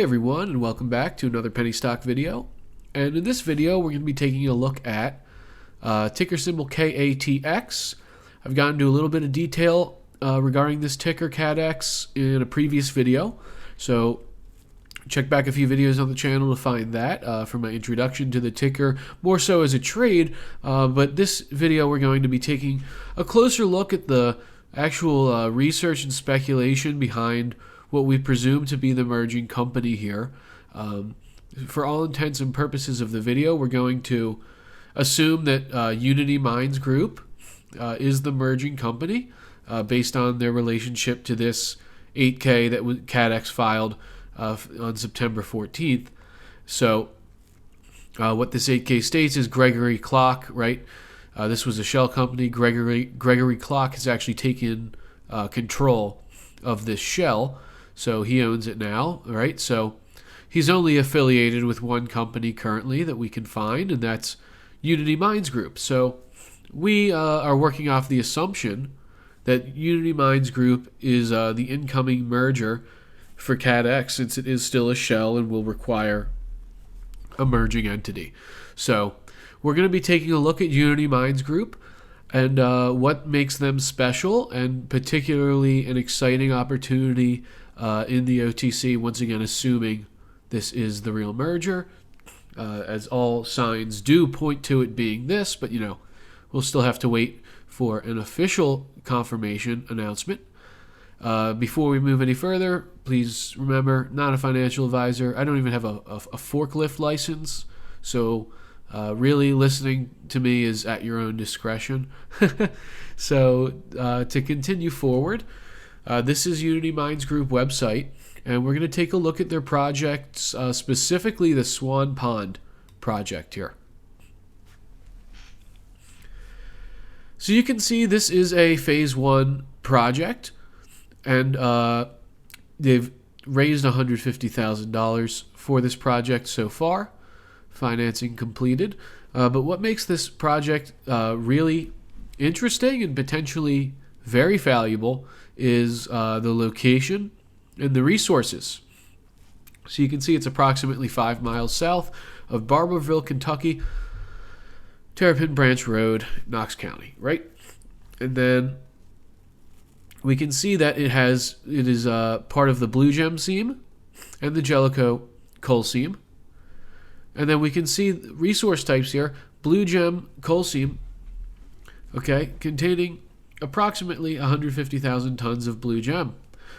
everyone, and welcome back to another penny stock video. And in this video, we're going to be taking a look at ticker symbol KATX. I've gotten into a little bit of detail regarding this ticker CATX in a previous video, so check back a few videos on the channel to find that for my introduction to the ticker, more so as a trade. But this video, we're going to be taking a closer look at the actual research and speculation behind what we presume to be the merging company here. For all intents and purposes of the video, we're going to assume that Unity Minds Group is the merging company based on their relationship to this 8K that CATX filed on September 14th. So what this 8K states is Gregory Clock, right? This was a shell company. Gregory Clock has actually taken control of this shell. So he owns it now, right? So he's only affiliated with one company currently that we can find, and that's Unity Minds Group. So we are working off the assumption that Unity Minds Group is the incoming merger for CATX, since it is still a shell and will require a merging entity. So we're going to be taking a look at Unity Minds Group and what makes them special, and particularly an exciting opportunity in the OTC, once again assuming this is the real merger, as all signs do point to it being this, but we'll still have to wait for an official confirmation announcement. Before we move any further, please remember, not a financial advisor. I don't even have a forklift license, so really listening to me is at your own discretion. So to continue forward, this is Unity Minds Group website, and we're going to take a look at their projects, specifically the Swan project here. So you can see this is a phase 1 project, and they've raised $150,000 for this project so far, financing completed. But what makes this project really interesting and potentially very valuable is the location and the resources. So you can see it's approximately 5 miles south of Barberville, Kentucky, Terrapin Branch Road, Knox County, right? And then we can see that it is part of the Blue Gem seam and the Jellicoe coal seam. And then we can see resource types here: Blue Gem coal seam, okay, containing approximately 150,000 tons of blue gem.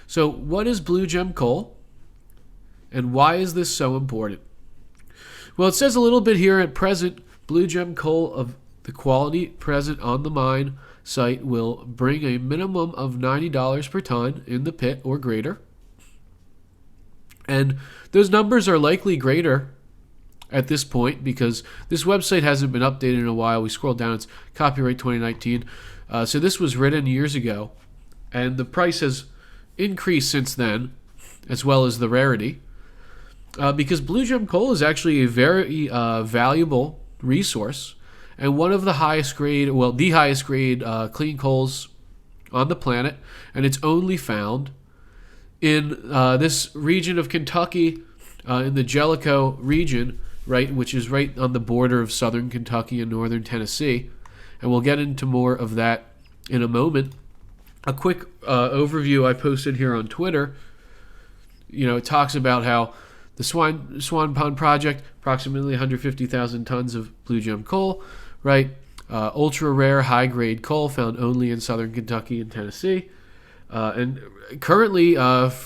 So what is blue gem coal, and why is this so important? Well, it says a little bit here. At present, blue gem coal of the quality present on the mine site will bring a minimum of $90 per ton in the pit or greater. And those numbers are likely greater at this point because this website hasn't been updated in a while. We scroll down, it's copyright 2019. So this was written years ago, and the price has increased since then, as well as the rarity, because blue gem coal is actually a very valuable resource, and one of the highest grade, well, the highest grade clean coals on the planet, and it's only found in this region of Kentucky, in the Jellicoe region, right, which is right on the border of southern Kentucky and northern Tennessee. And we'll get into more of that in a moment. A quick overview I posted here on Twitter. It talks about how the Swan Pond project, approximately 150,000 tons of blue gem coal, right? Ultra rare, high grade coal found only in southern Kentucky and Tennessee. And currently,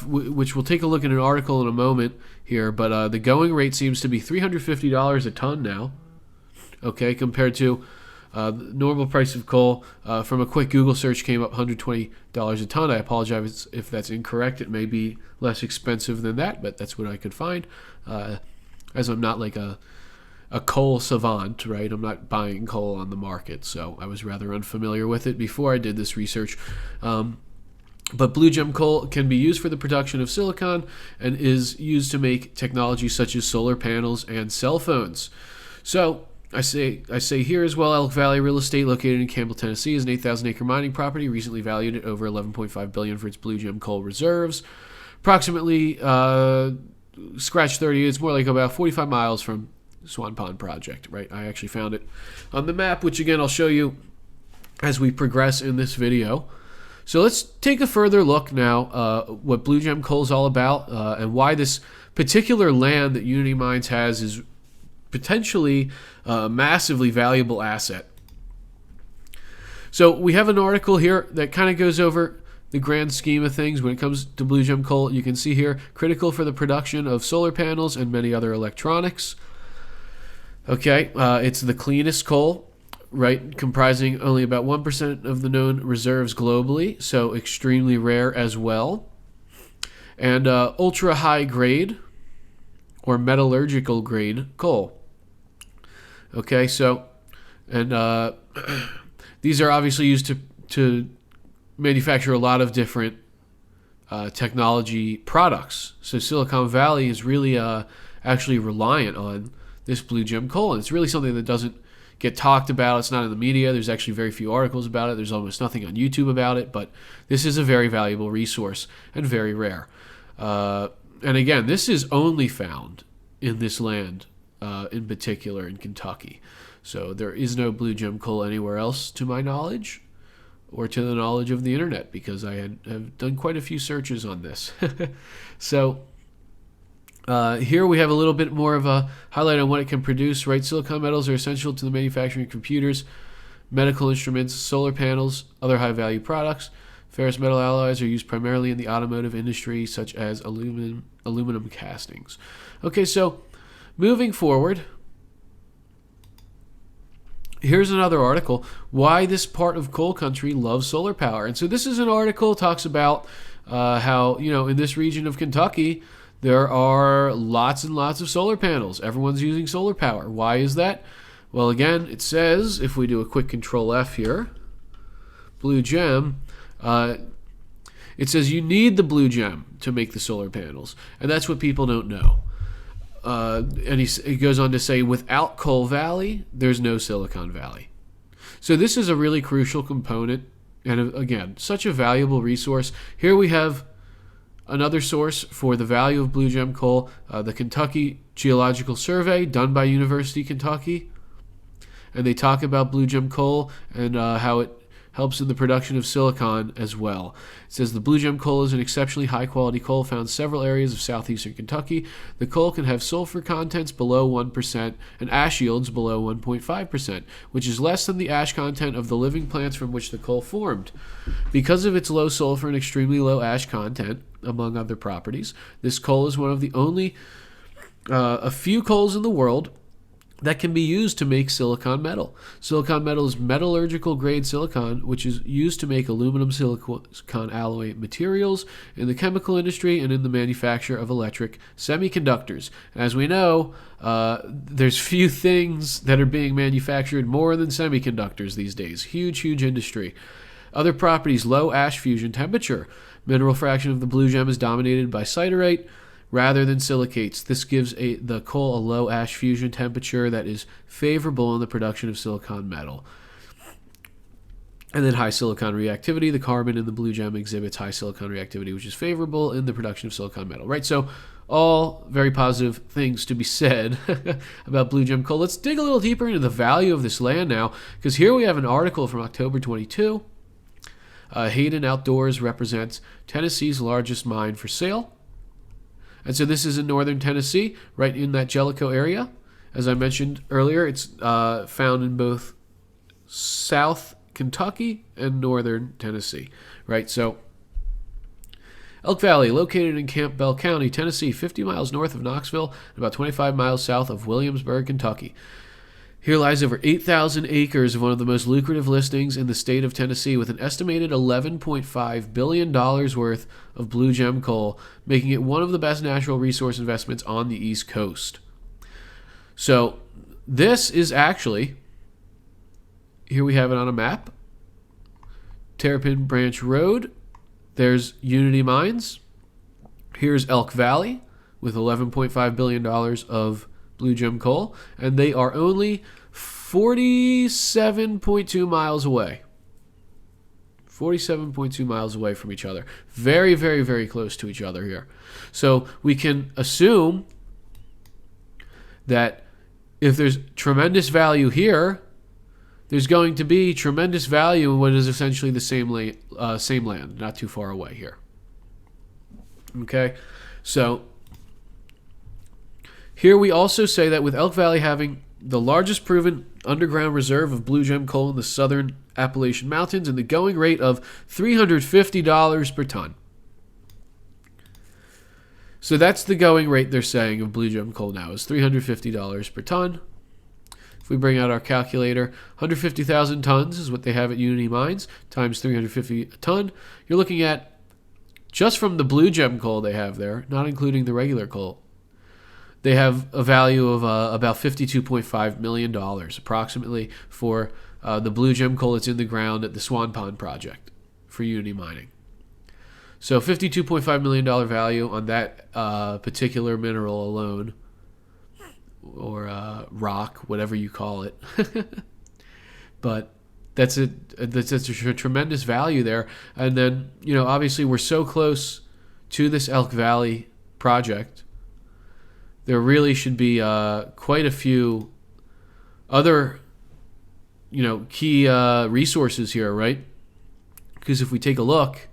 which we'll take a look at an article in a moment here, but the going rate seems to be $350 a ton now, okay, compared to the normal price of coal. From a quick Google search came up $120 a ton. I apologize if that's incorrect. It may be less expensive than that, but that's what I could find. As I'm not like a coal savant, right? I'm not buying coal on the market, so I was rather unfamiliar with it before I did this research. But blue gem coal can be used for the production of silicon and is used to make technology such as solar panels and cell phones. So I say here as well, Elk Valley Real Estate, located in Campbell, Tennessee, is an 8,000-acre mining property, recently valued at over $11.5 billion for its blue gem coal reserves. Approximately scratch 30. It's more like about 45 miles from Swan Pond project, right? I actually found it on the map, which again I'll show you as we progress in this video. So let's take a further look now what Blue Gem Coal is all about and why this particular land that Unity Mines has is potentially a massively valuable asset. So we have an article here that kind of goes over the grand scheme of things when it comes to Blue Gem Coal. You can see here, critical for the production of solar panels and many other electronics. Okay, it's the cleanest coal, right, comprising only about 1% of the known reserves globally, so extremely rare as well. And ultra high grade or metallurgical grade coal. Okay, so, and these are obviously used to manufacture a lot of different technology products. So Silicon Valley is really actually reliant on this Blue Gem Coal, and it's really something that doesn't get talked about. It's not in the media. There's actually very few articles about it. There's almost nothing on YouTube about it, but this is a very valuable resource and very rare. And again, this is only found in this land, in particular in Kentucky. So there is no Blue Gem Coal anywhere else to my knowledge or to the knowledge of the internet, because I have done quite a few searches on this. So here we have a little bit more of a highlight on what it can produce, right? Silicon metals are essential to the manufacturing of computers, medical instruments, solar panels, other high-value products. Ferrous metal alloys are used primarily in the automotive industry, such as aluminum castings. Okay, so moving forward, here's another article, why this part of coal country loves solar power. And so this is an article that talks about how, in this region of Kentucky, there are lots and lots of solar panels. Everyone's using solar power. Why is that? Well, again, it says, if we do a quick Control F here, Blue Gem, it says you need the Blue Gem to make the solar panels. And that's what people don't know. And he goes on to say, without Coal Valley, there's no Silicon Valley. So this is a really crucial component, and again, such a valuable resource. Here we have another source for the value of Blue Gem Coal, the Kentucky Geological Survey, done by University of Kentucky. And they talk about Blue Gem Coal and how it helps in the production of silicon as well. It says the Blue Gem Coal is an exceptionally high-quality coal found in several areas of southeastern Kentucky. The coal can have sulfur contents below 1% and ash yields below 1.5%, which is less than the ash content of the living plants from which the coal formed. Because of its low sulfur and extremely low ash content, among other properties, this coal is one of the only a few coals in the world that can be used to make silicon metal. Silicon metal is metallurgical grade silicon, which is used to make aluminum silicon alloy materials in the chemical industry and in the manufacture of electric semiconductors. As we know, there's few things that are being manufactured more than semiconductors these days. Huge, huge industry. Other properties, low ash fusion temperature. Mineral fraction of the Blue Gem is dominated by siderite rather than silicates. This gives the coal a low ash fusion temperature that is favorable in the production of silicon metal. And then high silicon reactivity. The carbon in the Blue Gem exhibits high silicon reactivity, which is favorable in the production of silicon metal. Right, so all very positive things to be said about Blue Gem Coal. Let's dig a little deeper into the value of this land now, because here we have an article from October 22. Hayden Outdoors represents Tennessee's largest mine for sale. And so this is in northern Tennessee, right in that Jellicoe area. As I mentioned earlier, it's found in both South Kentucky and northern Tennessee, right? So Elk Valley, located in Campbell County, Tennessee, 50 miles north of Knoxville and about 25 miles south of Williamsburg, Kentucky. Here lies over 8,000 acres of one of the most lucrative listings in the state of Tennessee, with an estimated $11.5 billion worth of Blue Gem Coal, making it one of the best natural resource investments on the East Coast. So this is actually, here we have it on a map, Terrapin Branch Road. There's Unity Mines. Here's Elk Valley with $11.5 billion of Blue Gem Coal, and they are only 47.2 miles away 47.2 miles away from each other. Very, very, very close to each other here. So we can assume that if there's tremendous value here, there's going to be tremendous value in what is essentially the same land, not too far away here. Okay, so here we also say that with Elk Valley having the largest proven underground reserve of blue gem coal in the southern Appalachian Mountains and the going rate of $350 per ton. So that's the going rate they're saying of blue gem coal now is $350 per ton. If we bring out our calculator, 150,000 tons is what they have at Unity Mines, times 350 a ton. You're looking at, just from the blue gem coal they have there, not including the regular coal, they have a value of about $52.5 million, approximately, for the blue gem coal that's in the ground at the Swan Pond project for Unity Mining. So $52.5 million value on that particular mineral alone, or rock, whatever you call it. But that's a tremendous value there. And then, obviously we're so close to this Elk Valley project. There really should be quite a few other, key resources here, right? Because if we take a look,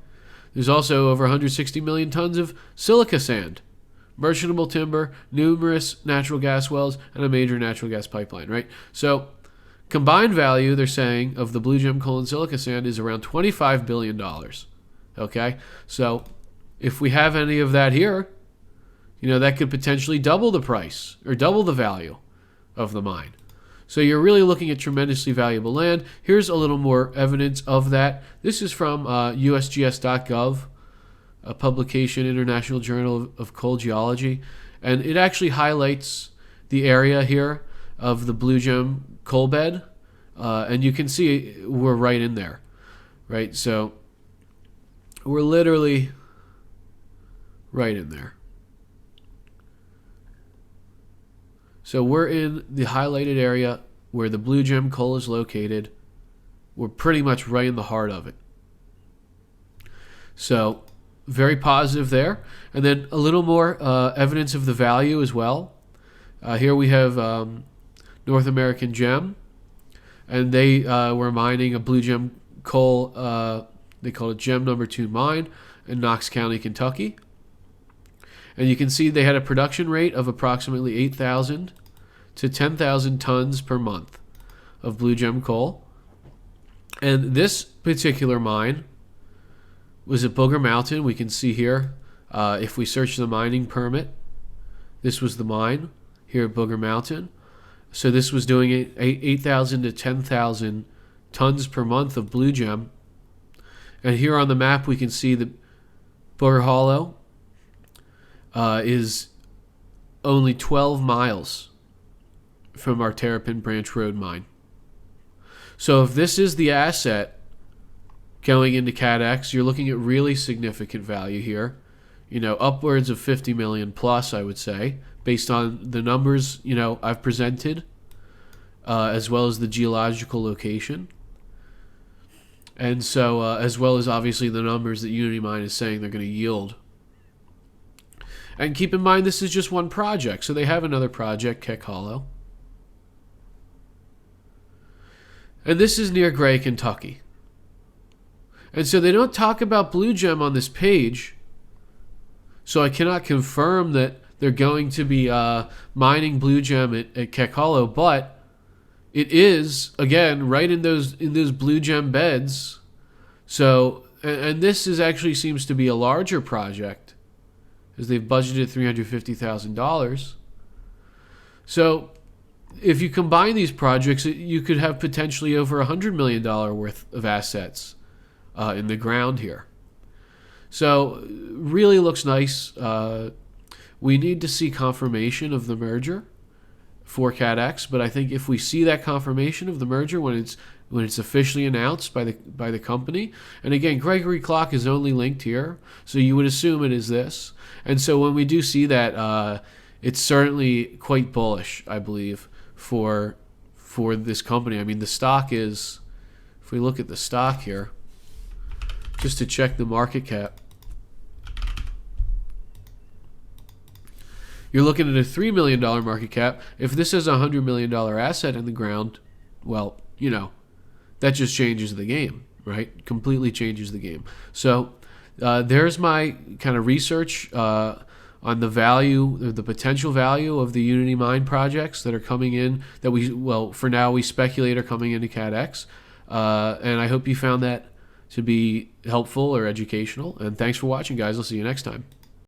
there's also over 160 million tons of silica sand, merchantable timber, numerous natural gas wells, and a major natural gas pipeline, right? So combined value, they're saying, of the blue gem coal and silica sand is around $25 billion. Okay? So if we have any of that here, that could potentially double the price or double the value of the mine. So you're really looking at tremendously valuable land. Here's a little more evidence of that. This is from USGS.gov, a publication, International Journal of Coal Geology, and it actually highlights the area here of the blue gem coal bed, and you can see we're right in there, right? So we're literally right in there. So we're in the highlighted area where the blue gem coal is located. We're pretty much right in the heart of it. So very positive there. And then a little more evidence of the value as well. Here we have North American Gem, and they were mining a blue gem coal. They call it Gem Number 2 mine in Knox County, Kentucky. And you can see they had a production rate of approximately 8,000 to 10,000 tons per month of blue gem coal. And this particular mine was at Booger Mountain. We can see here, if we search the mining permit, this was the mine here at Booger Mountain. So this was doing 8,000 to 10,000 tons per month of blue gem. And here on the map we can see that Booger Hollow is only 12 miles from our Terrapin Branch Road mine. So if this is the asset going into CADX, you're looking at really significant value here. Upwards of 50 million plus, I would say, based on the numbers, I've presented, as well as the geological location. And so, as well as obviously the numbers that Unity Mine is saying they're going to yield. And keep in mind, this is just one project. So they have another project, Keck Hollow. And this is near Gray, Kentucky. And so they don't talk about blue gem on this page. So I cannot confirm that they're going to be mining blue gem at Keck Hollow. But it is, again, right in those blue gem beds. So, and this actually seems to be a larger project, as they've budgeted $350,000. So if you combine these projects, you could have potentially over $100 million worth of assets in the ground here. So really looks nice. We need to see confirmation of the merger for CADX, but I think if we see that confirmation of the merger when it's officially announced by the company, and again, Gregory Clock is only linked here, so you would assume it is this. And so when we do see that, it's certainly quite bullish, I believe, for this company. I mean, the stock is, if we look at the stock here, just to check the market cap. You're looking at a $3 million market cap. If this is a $100 million asset in the ground, well, you know, that just changes the game, right? Completely changes the game. So there's my kind of research on the value, the potential value of the Unity Mine projects that are coming in, that we, well, for now we speculate are coming into CADX. And I hope you found that to be helpful or educational. And thanks for watching, guys. I'll see you next time.